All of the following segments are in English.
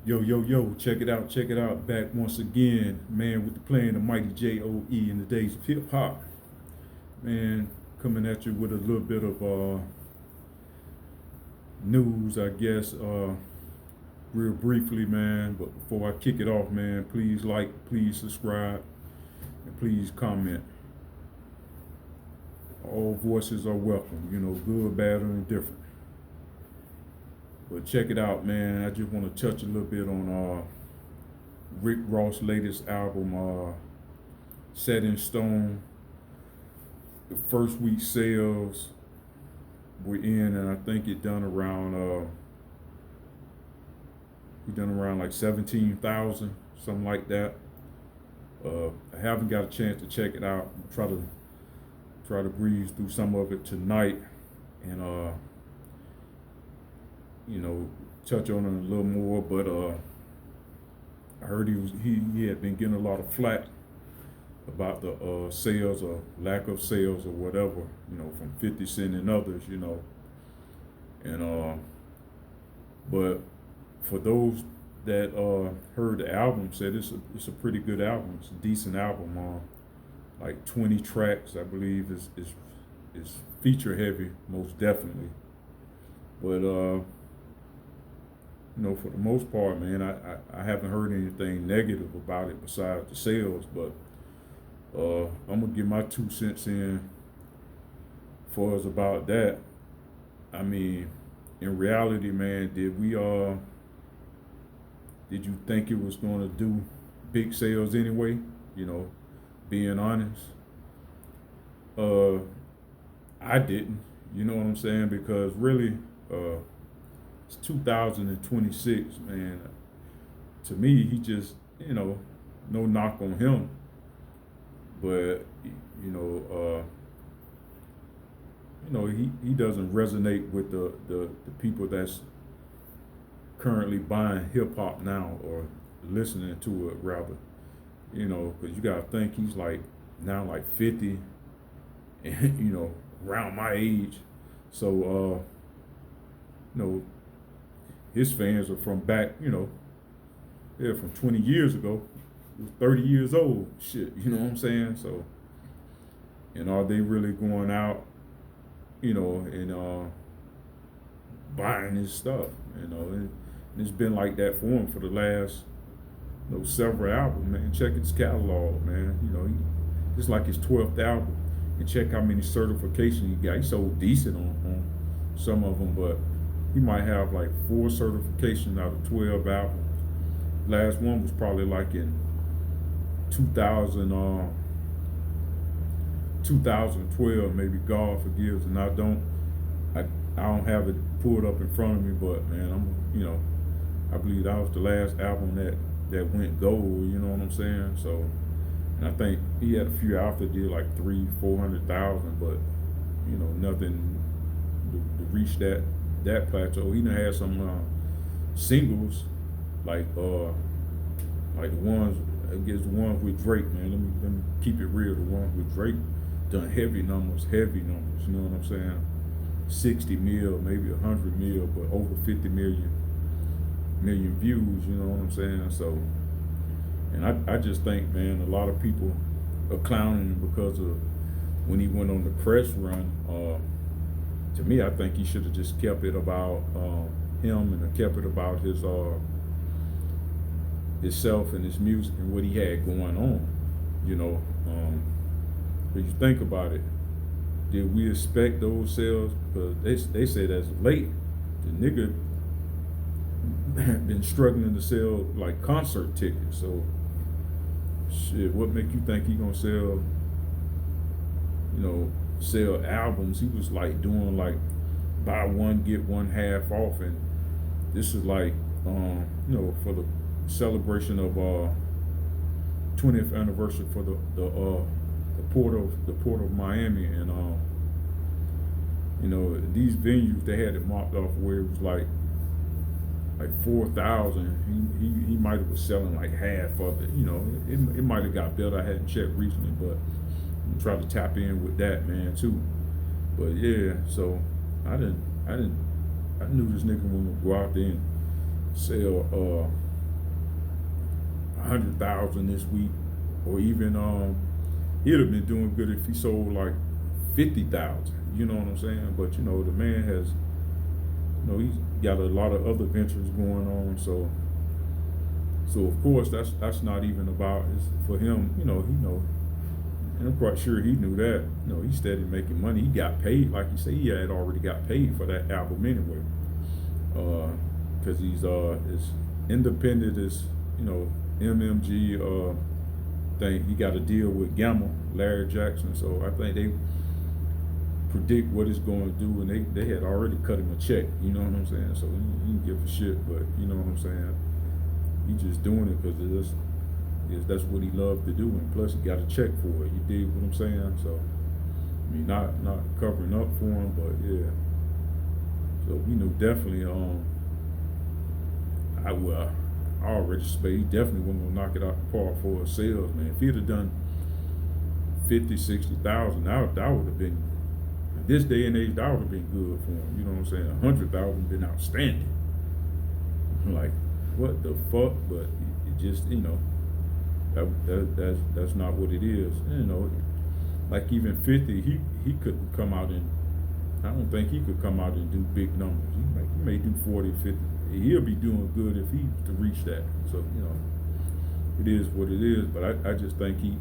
Yo, yo, yo, check it out. Back once again, man, with the playing the mighty J.O.E. in the days of hip hop. Man, coming at you with a little bit of news, I guess, real briefly, man. But before I kick it off, man, please like, please subscribe, and please comment. All voices are welcome, good, bad, or indifferent. But check it out, man. I just want to touch a little bit on Rick Ross' latest album, Set in Stone. The first week sales were in, and I think it done around like 17,000, something like that. I haven't got a chance to check it out. Try to breeze through some of it tonight, and touch on it a little more. But I heard he had been getting a lot of flack about the sales or lack of sales or whatever, from 50 Cent and others, and but for those that heard the album, said it's a pretty good album. It's a decent album. Like 20 tracks, I believe, is feature heavy, most definitely. But for the most part, man, I haven't heard anything negative about it besides the sales. But I'm gonna give my 2 cents in for us about that. I mean, in reality, man, did you think it was gonna do big sales anyway? Being honest, uh, I didn't. You know what I'm saying? Because really, it's 2026, man. To me, he just, no knock on him, but you know, uh, he doesn't resonate with the people that's currently buying hip hop now or listening to it rather. Because you gotta think he's like now like 50, and around my age, so his fans are from back, they're from 20 years ago. He was 30 years old. Shit, you know what I'm saying? So, and are they really going out, and buying his stuff? And it's been like that for him for the last, several albums, man. Check his catalog, man. It's like his 12th album. And check how many certifications he got. He's so decent on some of them, but he might have like 4 certifications out of 12 albums. Last one was probably like in 2000, 2012, maybe. God forgives, and I don't have it pulled up in front of me, but man, I believe that was the last album that went gold. You know what I'm saying? So, and I think he had a few after did like 300,000-400,000, but nothing to reach that plateau. He done had some singles like the ones, I guess the ones with Drake, man. Let me keep it real. The ones with Drake done heavy numbers. You know what I'm saying? 60 mil, maybe 100 mil, but over 50 million views. You know what I'm saying? So, and I just think, man, a lot of people are clowning him because of when he went on the press run. To me, I think he should have just kept it about him and kept it about himself and his music and what he had going on. But you think about it, did we expect those sales? Because they say that's late. The nigga been struggling to sell like concert tickets. So shit, what make you think he gonna sell albums? He was like doing like buy one get one half off, and this is like for the celebration of 20th anniversary for the port of Miami, and these venues, they had it marked off where it was like 4,000. He might have was selling like half of it. It might have got better. I hadn't checked recently, but I'm trying to tap in with that, man, too. But yeah, so I knew this nigga was gonna go out there and sell 100,000 this week, or even he'd have been doing good if he sold like 50,000. You know what I'm saying? But you know, the man has, you know, he's got a lot of other ventures going on. So of course that's not even about it's for him. You know, and I'm quite sure he knew that. You know, he started making money. He got paid, like you say, he had already got paid for that album anyway. Because he's as independent as, you know, MMG thing. He got a deal with Gamma, Larry Jackson. So I think they predict what it's going to do, and they had already cut him a check. You know what I'm saying? So he didn't give a shit. But you know what I'm saying? He just doing it because that's what he loved to do, and plus he got a check for it. You dig what I'm saying? So I mean, not covering up for him, but yeah. So you know, definitely I already suspect he definitely wasn't gonna knock it out the park for a sales, man. If he'd have done 50, 60,000, that would have been, in this day and age, that would have been good for him. You know what I'm saying? 100,000 been outstanding. Like, what the fuck? But it just, you know, that's not what it is. You know, like even 50, he couldn't come out and, I don't think he could come out and do big numbers. He may do 40, 50. He'll be doing good if he to reach that. So, you know, it is what it is. But I just think he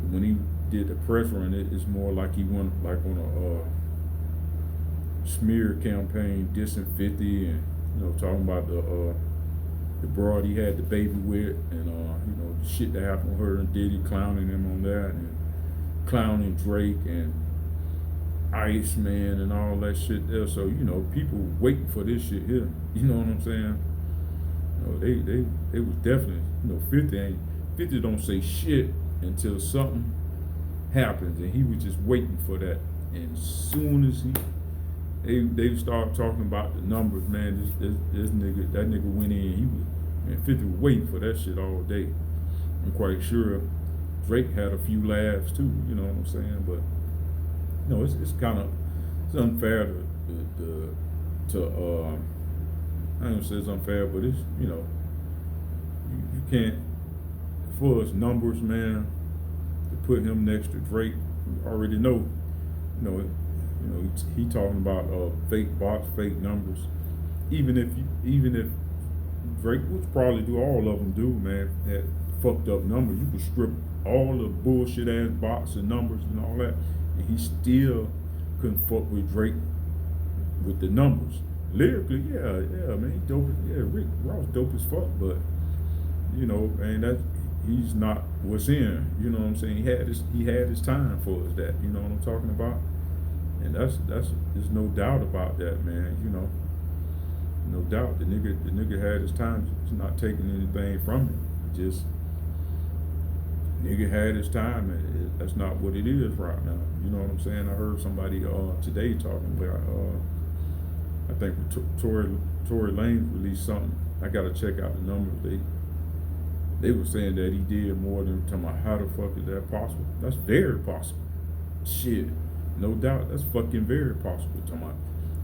when he did the press run, it's more like he went like on a smear campaign dissing 50 and, you know, talking about the broad he had the baby with, and you know, the shit that happened with her and Diddy, clowning him on that, and clowning Drake and Iceman and all that shit there. So, you know, people waiting for this shit here. You know what I'm saying? You know, they was definitely, you know, 50 don't say shit until something happens, and he was just waiting for that. And as soon as they start talking about the numbers, man, this nigga, that nigga went in. He was, man, 50 was waiting for that shit all day. I'm quite sure Drake had a few laughs too. You know what I'm saying? But you know, it's kind of, it's unfair to I don't say it's unfair, but it's, you know, you can't, for his numbers, man, to put him next to Drake. You already know, you know, he talking about fake bots, fake numbers. Even if Drake, which probably do all of them do, man, had fucked up numbers, you could strip all the bullshit ass bots and numbers and all that, and he still couldn't fuck with Drake with the numbers. Lyrically, yeah, man, he dope. Yeah, Rick Ross dope as fuck, but you know, and he's not what's in. You know what I'm saying? He had his time for us. That, you know what I'm talking about? And there's no doubt about that, man. You know, no doubt the nigga had his time. He's not taking anything from him. Just nigga had his time, and that's not what it is right now. You know what I'm saying? I heard somebody today talking about I think Tory Lanez released something. I gotta check out the numbers. They were saying that he did more than, talking about how the fuck is that possible? That's very possible. Shit, no doubt, that's fucking very possible. Talking about,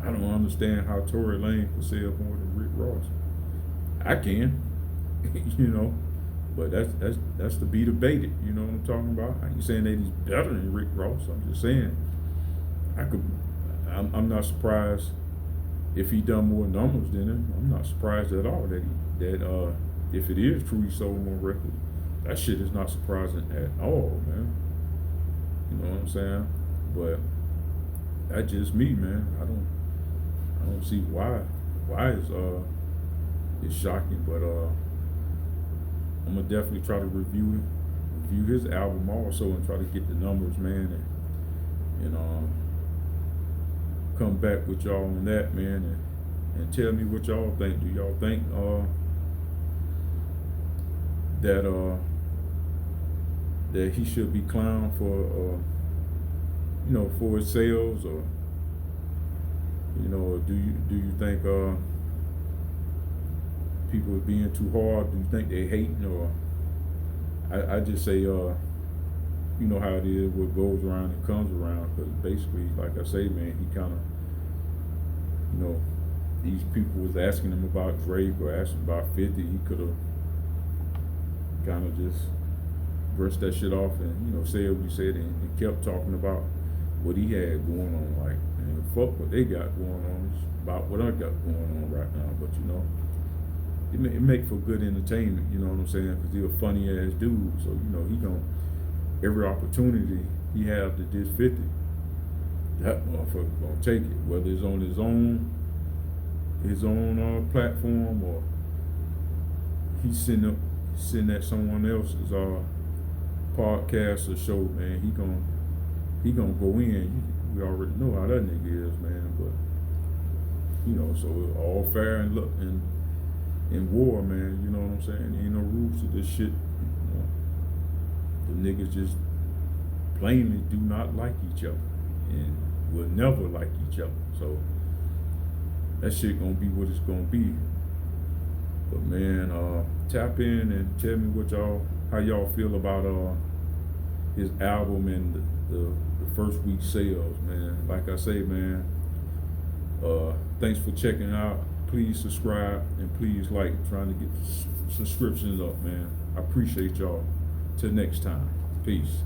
I don't understand how Tory Lanez could sell more than Rick Ross. I can, you know, but that's to be debated. You know what I'm talking about? I ain't saying that he's better than Rick Ross. I'm just saying I'm not surprised if he done more numbers than him. I'm not surprised at all that if it is true he sold more records. That shit is not surprising at all, man. You know what I'm saying? But that's just me, man. I don't see why it's shocking, but I'm gonna definitely try to review his album also and try to get the numbers, man, and come back with y'all on that, man, and tell me what y'all think. Do y'all think that he should be clowned for you know, for his sales, or you know, do you think people are being too hard? Do you think they hating, or I just say you know how it is, what goes around it comes around, because basically, like I say, man, he kind of, you know, these people was asking him about Drake or asking about 50, he could have kind of just brushed that shit off and, you know, said what he said and kept talking about what he had going on. Like, man, fuck what they got going on. It's about what I got going on right now. But, you know, it make for good entertainment, you know what I'm saying? Because he's a funny ass dude. So, you know, he gon' every opportunity he have to diss 50, that motherfucker gonna take it. Whether it's on his own platform, or he's sitting at someone else's podcast or show, man, he gonna go in. We already know how that nigga is, man. But you know, so all fair and look in war, man. You know what I'm saying? Ain't no rules to this shit. You know, the niggas just plainly do not like each other and will never like each other. So that shit gonna be what it's gonna be. But man, tap in and tell me how y'all feel about his album and the first week sales, man. Like I say, man, thanks for checking out. Please subscribe and please like. Trying to get subscriptions up, man. I appreciate y'all. Till next time, peace.